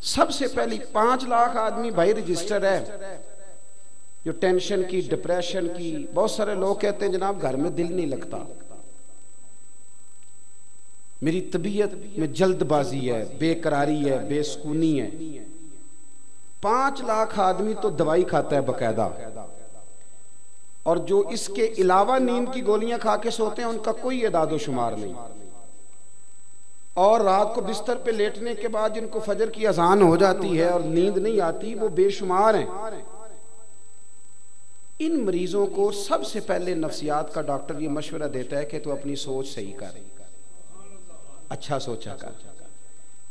सबसे पहली 5 लाख आदमी भाई रजिस्टर है जो टेंशन की, डिप्रेशन की। बहुत सारे लोग कहते हैं जनाब घर में दिल नहीं लगता, मेरी तबीयत में जल्दबाजी है, बेकरारी है, बेसुकूनी है। 5 लाख आदमी तो दवाई खाता है बकायदा, और जो इसके अलावा नींद की गोलियां खा के सोते हैं उनका कोई एदादो शुमार नहीं। और रात को बिस्तर पे लेटने के बाद जिनको फजर की अजान हो जाती है और नींद नहीं आती, वो बेशुमार हैं। इन मरीजों को सबसे पहले नफ्सियात का डॉक्टर ये मशवरा देता है कि तू अपनी सोच सही कर, अच्छा सोचा कर।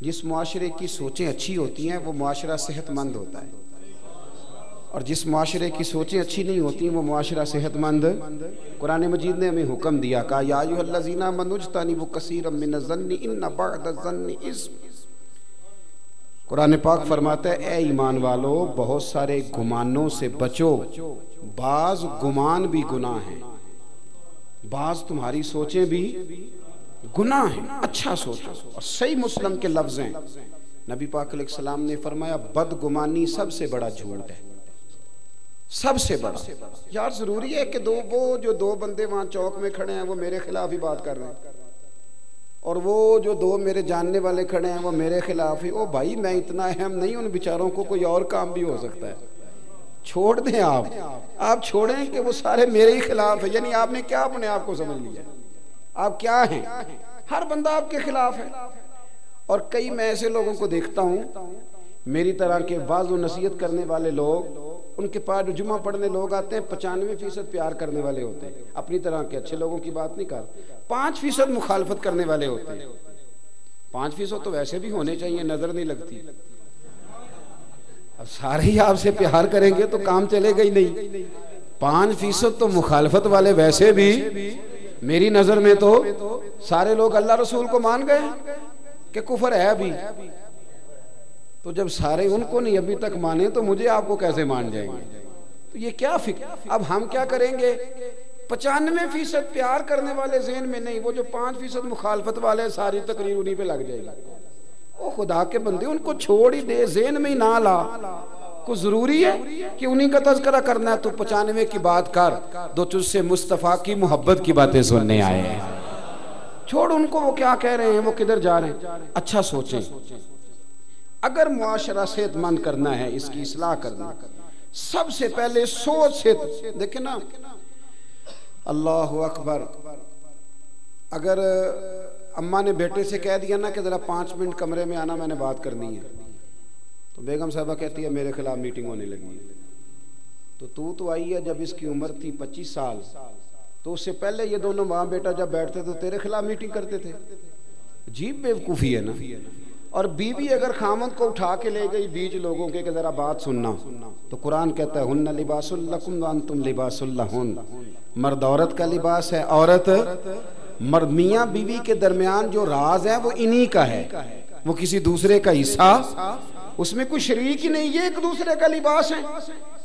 जिस मुआशरे की सोचें अच्छी होती हैं वो मुआशरा सेहतमंद होता है, और जिस मुआशरे की सोचें अच्छी नहीं होती वो मुआशरा सेहतमंद। कुरान मजीद ने हमें हुक्म दिया, कहा या अय्युहल्लज़ीना आमनू इज्तनिबू कसीरम मिनज़्ज़न्नि इन्न बअदज़्ज़न्नि इस्म। कुरान पाक फरमाता है, ए ईमान वालो, बहुत सारे गुमानों से बचो, बाज गुमान भी गुनाह हैं, बाज तुम्हारी सोचें भी गुनाह हैं, अच्छा सोचो। और सही मुस्लिम के लफ्ज हैं, नबी पाक अलैहिस्सलाम ने फरमाया बदगुमानी सबसे बड़ा झूठ है, सबसे बड़ा। यार जरूरी है कि वो जो 2 बंदे वहां चौक में खड़े हैं वो मेरे खिलाफ ही बात कर रहे हैं, और वो जो 2 मेरे जानने वाले खड़े हैं वो मेरे खिलाफ ही। ओ भाई, मैं इतना अहम नहीं, उन बेचारों को कोई और काम भी हो सकता है, छोड़ दें। आप छोड़ें कि वो सारे मेरे ही खिलाफ है। यानी आपने क्या अपने आप को समझ लिया, आप क्या हैं? हर बंदा आपके खिलाफ है। और कई मैं ऐसे लोगों को देखता हूं, मेरी तरह के वाज़ व नसीहत करने वाले लोग, उनके पास जुमा पढ़ने लोग आते हैं, 95% प्यार करने वाले होते हैं, अपनी तरह के अच्छे लोगों की बात नहीं कर। 5% मुखालफत करने वाले होते हैं। 5% तो वैसे भी होने चाहिए, नजर नहीं लगती। अब सारे ही आपसे प्यार करेंगे तो काम चलेगा ही नहीं। 5% तो मुखालफत वाले वैसे भी मेरी नजर में तो सारे लोग अल्लाह रसूल को मान गए कि कुफर है अभी। तो जब सारे उनको नहीं अभी तक माने तो मुझे आपको कैसे मान जाएंगे? तो ये क्या फिक्र। अब हम क्या करेंगे? 95% प्यार करने वाले ज़हन में नहीं, वो जो 5% मुखालफत वाले, सारी तकरीर उन्हीं पे लग जाएगी। ओ खुदा के बंदे, उनको छोड़ ही दे, ज़हन में ही ना ला। को जरूरी है कि उन्हीं का तज़किरा करना है तो 95 की बात कर दो, तुझसे मुस्तफ़ा की मोहब्बत की बातें सुनने आए हैं। छोड़ उनको, वो क्या कह रहे हैं, वो किधर जा रहे हैं। अच्छा सोचें, अगर मुआशरा सेहतमंद करना है, इसकी इस्लाह करना, सबसे पहले सोच से। देखे ना, अल्लाह अकबर, अगर अम्मा ने बेटे से कह दिया ना कि जरा 5 मिनट कमरे में आना, मैंने बात करनी है, तो बेगम साहबा कहती है मेरे खिलाफ मीटिंग होने लगी है। तो तू तो आई है जब इसकी उम्र थी 25 साल, तो उससे पहले ये दोनों माँ बेटा जब बैठते तो तेरे खिलाफ मीटिंग करते थे। अजीब बेवकूफ़ी है ना। और बीवी अगर खामद को उठा के ले गई बीच लोगों के कि जरा बात सुनना, तो कुरान कहता है हुन्ना लिबासुल लकुम व अंतुम लिबासुल लहुन। मर्द औरत का लिबास है, औरत मर्द। मियाँ बीवी के दरमियान जो राज है वो इन्हीं का है, वो किसी दूसरे का हिस्सा, उसमें कोई शरीक ही नहीं, ये एक दूसरे का लिबास है।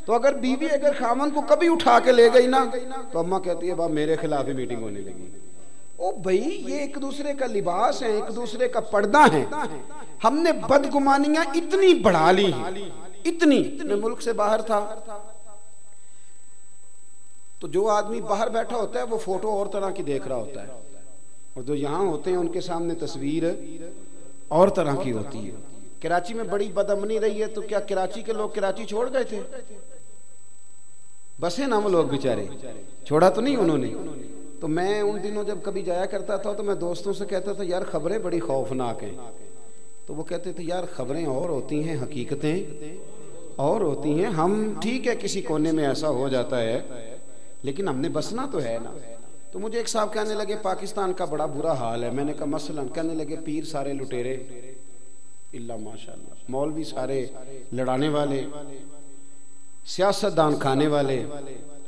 तो अगर बीवी अगर खामन को कभी उठा के ले गई ना, तो अम्मा कहती है बाप मेरे खिलाफ ही मीटिंग होने लगी। ओ भाई, ये एक दूसरे का लिबास है, एक दूसरे का पर्दा है। हमने बदगुमानियां इतनी बढ़ा ली हैं, इतनी। मैं मुल्क से बाहर था, तो जो आदमी बाहर बैठा होता है वो फोटो और तरह की देख रहा होता है, और जो यहाँ होते हैं उनके सामने तस्वीर और तरह की होती है। कराची में बड़ी बदअमनी रही है, तो क्या कराची के लोग कराची छोड़ गए थे? बसे ना वो लोग बेचारे, छोड़ा तो नहीं उन्होंने। तो मैं उन दिनों जब कभी जाया करता था तो मैं दोस्तों से कहता था यार खबरें बड़ी खौफनाक हैं। तो वो कहते थे यार खबरें और होती हैं, हकीकतें और होती हैं। हम ठीक है किसी कोने में ऐसा हो जाता है, लेकिन हमने बसना तो है ना। तो मुझे एक साहब कहने लगे पाकिस्तान का बड़ा बुरा हाल है। मैंने कहा मसलन? कहने लगे पीर सारे लुटेरे, इल्ला माशाअल्लाह, मौलवी सारे लड़ाने वाले, सियासतदान खाने वाले,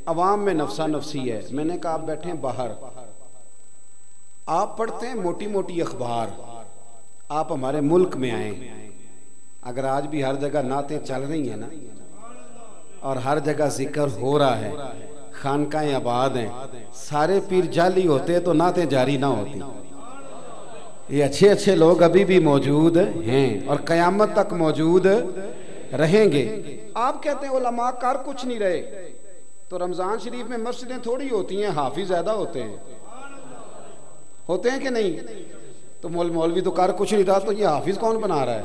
अवाम में नफसा नफसी है। मैंने कहा आप बैठे हैं बाहर, आप पढ़ते हैं मोटी मोटी अखबार, आप हमारे मुल्क में आए। अगर आज भी हर जगह नातें चल रही हैं ना, और हर जगह जिक्र हो रहा है, खानकाएं आबाद हैं, सारे पीर जाली होते तो नातें जारी ना होती। ये अच्छे अच्छे लोग अभी भी मौजूद हैं और क़यामत तक मौजूद रहेंगे। आप कहते हैं उलमा कर कुछ नहीं रहे, तो रमज़ान शरीफ में मस्जिदें थोड़ी होती हैं, हाफिज ज़्यादा होते हैं कि नहीं? तो मौलवी तो कर कुछ नहीं रहा, तो ये हाफिज कौन बना रहा है?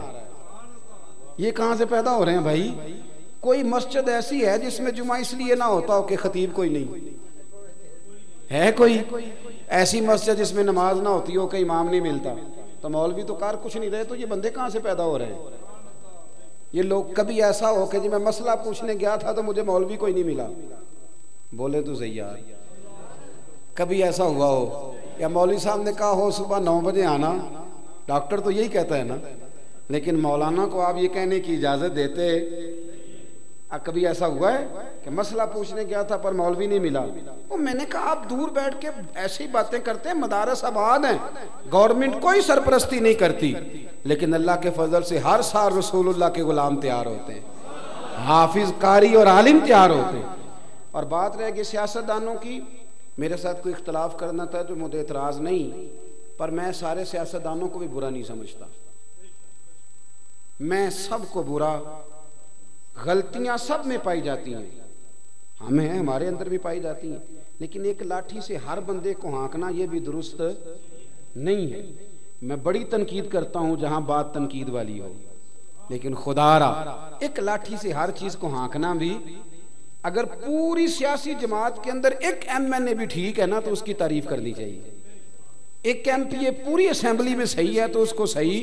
ये कहाँ से पैदा हो रहे हैं भाई? कोई मस्जिद ऐसी है जिसमें जुमा इसलिए ना होता हो कि खतीब कोई नहीं है? कोई ऐसी मस्जिद जिसमें नमाज ना होती हो कि इमाम नहीं मिलता? तो मौलवी तो कार कुछ नहीं रहे, तो ये बंदे कहाँ से पैदा हो रहे हैं? ये लोग कभी ऐसा हो कि जी मैं मसला पूछने गया था तो मुझे मौलवी कोई नहीं मिला, बोले तो सही यार, कभी ऐसा हुआ हो? या मौलवी साहब ने कहा हो सुबह 9 बजे आना, डॉक्टर तो यही कहता है ना, लेकिन मौलाना को आप ये कहने की इजाजत देते? कभी ऐसा हुआ है कि मसला पूछने गया था पर मौलवी नहीं मिला? वो मैंने कहा आप दूर बैठ के ऐसी बातें करते हैं, मदारस आबाद हैं, गवर्नमेंट कोई सरपरस्ती नहीं करती, लेकिन अल्लाह के फजल से हर साल रसूलुल्लाह के गुलाम तैयार होते हैं, हाफिज कारी और आलिम तैयार होते हैं। और बात रह गई सियासतदानों की, मेरे साथ कोई इख्तलाफ करना था तो मुझे एतराज़ नहीं, पर मैं सारे सियासतदानों को भी बुरा नहीं समझता। मैं सबको बुरा, गलतियां सब में पाई जाती हैं, हमें हमारे अंदर भी पाई जाती हैं, लेकिन एक लाठी से हर बंदे को हाँकना ये भी दुरुस्त नहीं है। मैं बड़ी तनकीद करता हूं जहां बात तनकीद वाली हो, लेकिन खुदारा एक लाठी से हर चीज को हाँकना भी, अगर पूरी सियासी जमात के अंदर एक MNA भी ठीक है ना तो उसकी तारीफ करनी चाहिए। एक MPA पूरी असेंबली में सही है तो उसको सही,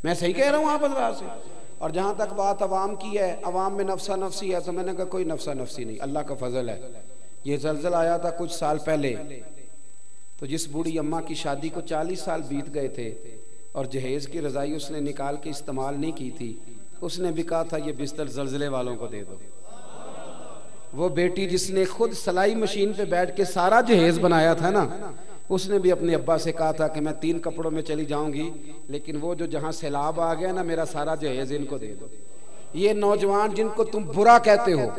मैं सही कह रहा हूं आप हज़रात से। और जहां तक बात अवाम की है, अवाम में नफसा नफसी है, तो मैंने कहा कोई नफसा नफसी नहीं, अल्लाह का फजल है। ये जलजला आया था कुछ साल पहले, तो जिस बूढ़ी अम्मा की शादी को 40 साल बीत गए थे और जहेज की रजाई उसने निकाल के इस्तेमाल नहीं की थी, उसने भी कहा था ये बिस्तर जलजले वालों को दे दो। वो बेटी जिसने खुद सिलाई मशीन पे बैठ के सारा जहेज बनाया था ना, उसने भी अपने अब्बा से कहा था कि मैं 3 कपड़ों में चली जाऊंगी, लेकिन वो जो जहां सैलाब आ गया ना, मेरा सारा जहेज इनको दे दो। ये नौजवान जिनको तुम बुरा कहते हो,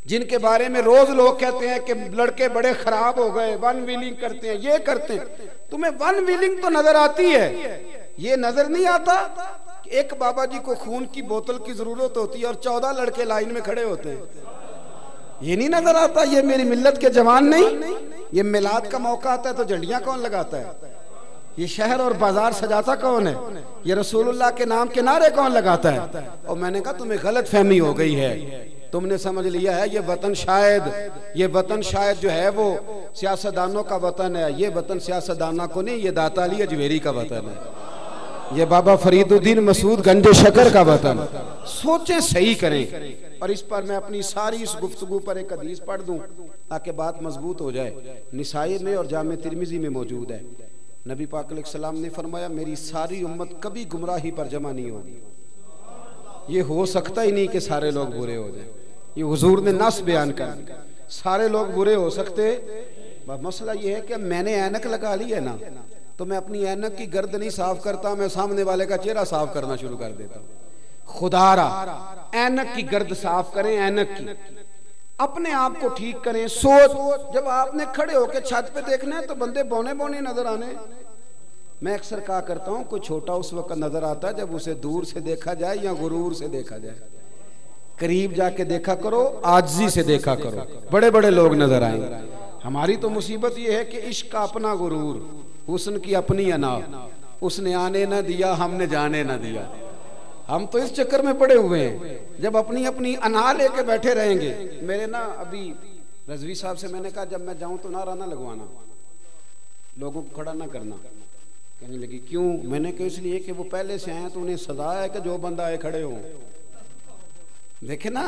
जिनके बारे में रोज लोग कहते हैं कि लड़के बड़े खराब हो गए, वन व्हीलिंग करते हैं, ये करते हैं, तुम्हें वन व्हीलिंग तो नजर आती है, ये नजर नहीं आता कि एक बाबा जी को खून की बोतल की जरूरत होती है और 14 लड़के लाइन में खड़े होते हैं? ये नहीं नजर आता? ये मेरी मिल्लत के जवान नहीं? ये मिलाद का मौका आता है तो झंडियां कौन लगाता है? ये शहर और बाजार सजाता कौन है? ये रसूलुल्लाह के नाम के नारे कौन लगाता है? और मैंने कहा तुम्हें गलत फहमी हो गई है, तुमने समझ लिया है ये वतन शायद जो है वो सियासतदानों का वतन है। ये वतन सियासतदानों को नहीं, ये दाता अली अजमेरी का वतन है, ये बाबा फरीदुद्दीन मसूद गंजे शकर का वतन। सोचें, सही करें। और इस पर मैं अपनी सारी इस गुफ्तगू पर एक हदीस पढ़ दूं ताकि बात मजबूत हो जाए। निसाई में और जामे तिरमिजी में मौजूद है। नबी पाक अलैहिस्सलाम ने फरमाया मेरी सारी उम्मत कभी गुमराही पर जमा नहीं होगी। ये हो सकता ही नहीं कि सारे लोग बुरे हो जाएं। ये हुजूर ने नस बयान कर दिया, सारे लोग बुरे हो सकते। मसला ये है कि मैंने ऐनक लगा ली है ना, तो मैं अपनी ऐनक की गर्द नहीं साफ करता, मैं सामने वाले का चेहरा साफ करना शुरू कर देता हूँ। खुदारा ऐनक की गर्द साफ करें, ऐनक की, अपने आप को ठीक करें। सोच, जब आपने खड़े होकर छत पे देखना है तो बंदे बौने बौने नजर आने। मैं अक्सर कहा करता हूं कोई छोटा उस वक्त नजर आता है जब उसे दूर से देखा जाए या गुरूर से देखा जाए। करीब जाके देखा करो, आजिज़ी से देखा करो, बड़े बड़े लोग नजर आएंगे। हमारी तो मुसीबत ये है कि इश्क का अपना गुरूर, हुस्न की अपनी अना, उसने आने ना दिया हमने जाने ना दिया। हम तो इस चक्कर में पड़े हुए हैं, जब अपनी अपनी अना लेके बैठे रहेंगे। मेरे ना अभी रजवी साहब से मैंने कहा जब मैं जाऊं तो नारा ना लगवाना, लोगों को खड़ा ना करना। कहने लगी क्यों? मैंने कहा इसलिए कि वो पहले से आए तो उन्हें सजा है कि जो बंदा आए खड़े हो। देखे ना,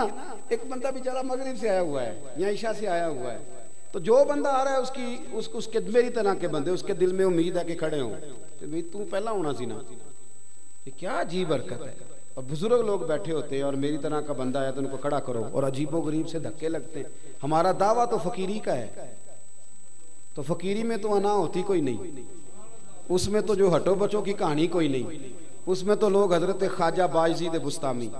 एक बंदा बेचारा मगरिब से आया हुआ है या ईशा से आया हुआ है, तो जो बंदा आ रहा है उसके मेरी तरह के बंदे उसके दिल में उम्मीद है कि खड़े हो, तो भाई तू पहला होना सी ना। ये क्या अजीब हरकत है। और बुजुर्ग लोग बैठे होते हैं और मेरी तरह का बंदा है तो उनको खड़ा करो, और अजीबो गरीब से धक्के लगते हैं। हमारा दावा तो फकीरी का है, तो फकीरी में तो अना होती कोई नहीं, उसमें तो जो हटो बचो की कहानी कोई नहीं, उसमें तो लोग हजरत ख्वाजा बायजीद बुस्तामी